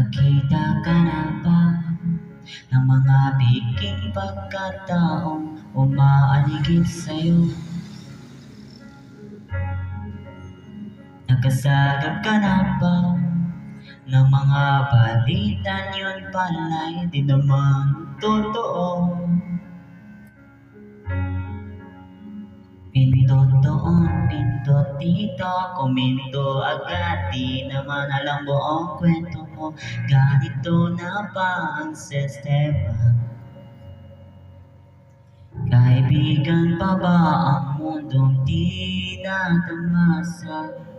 Nakakita ka na ba ng mga biking pagkataong umaaligid sa'yo? Nakasagap ka na ba ng mga balitan yun pala'y di naman totoo? Pindot doon, pindot dito, komento agad, di naman alam buong kwento mo. Ganito na ba ang sistema? Kaibigan pa ba ang mundong di natamasa?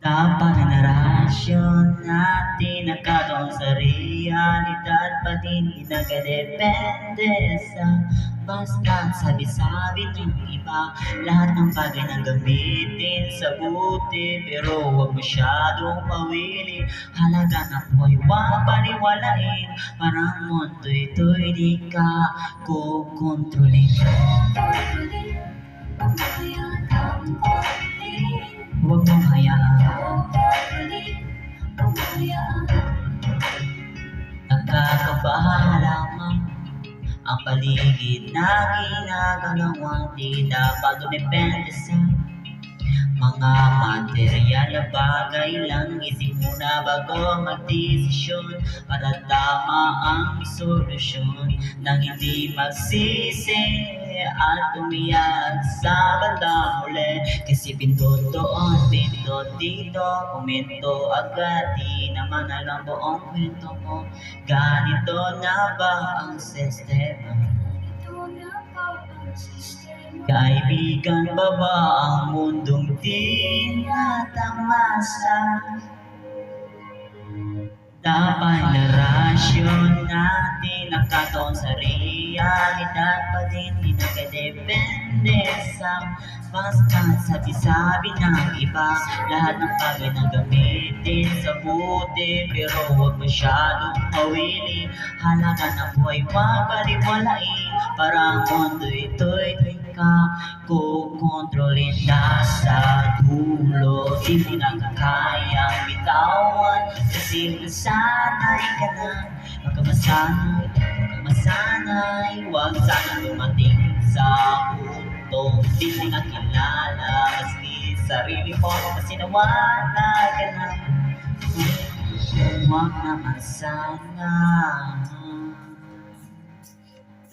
Dapat na relasyon natin nakataon sa realidad, pati di nakadepende sa basta't sabi-sabi ng iba. Lahat ng bagay na gamitin sa buti, pero huwag masyadong pawili. Halaga na po'y huwag paniwalain, parang mundo ito'y di ka kukontrolin. Huwag mong hayaan, nakakabahala lamang ang paligid na ginagalawan. Di dapat dumepende sa mga material na bagay lang. Isip muna bago magdesisyon, para tama ang solusyon, nang hindi magsisi at umiyak sa bandang huli. Kasi pindot doon, pindot dito, komento agad, di naman alam buong kwento mo. Ganito na ba ang sistema? Kaibigan pa ba ang mundong di natamasa? Dapat na rasyon natin nakataon sa realidad, pati di nakadepende sa basta't sabi-sabi ng iba. Lahat ng bagay na gamitin sa buti, pero huwag masyadong mawili. Halaga na buhay huwag paliwalain, para ang mundo ito'y di ka kukontrolin. Nasa dulo, di mo na kayang bitawan, kasi nasanay ka na. Magkamasanay, huwag sana dumating sa puntong di mo nakilala, maski sarili mo, kasi nawala ka na. Huwag naman sana.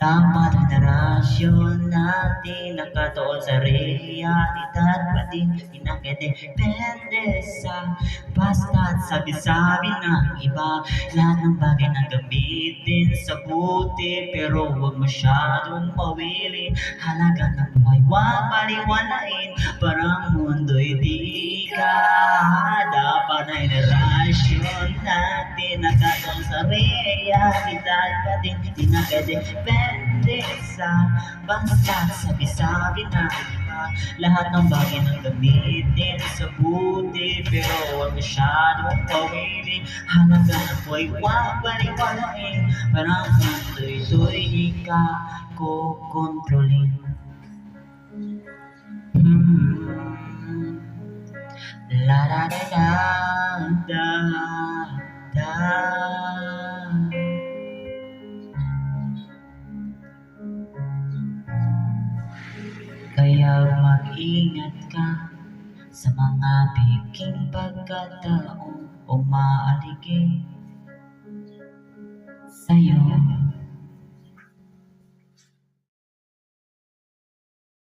Dapat na rasyon natin nakatuon sa realidad, pati di nakadepende sa basta't sabi-sabi ng iba. Lahat ng bagay na gamitin sa buti, pero huwag masyadong mawili. Halaga ng buhay huwag paliwalain, parang mundo'y di ka. Dapat ay narasyon natin nakatuon sa realidad, pati di nakadepende sa basta't sabi-sabi na iba. Lahat ng bagay na gamitin sa buti, pero huwag masyadong pawili. Halaga na po'y huwag paliwalain, parang mundo ito'y di ka kukontrolin. La da da da da da. Kaya mag-ingat ka sa mga biking pagkataong umaaligid sa'yo.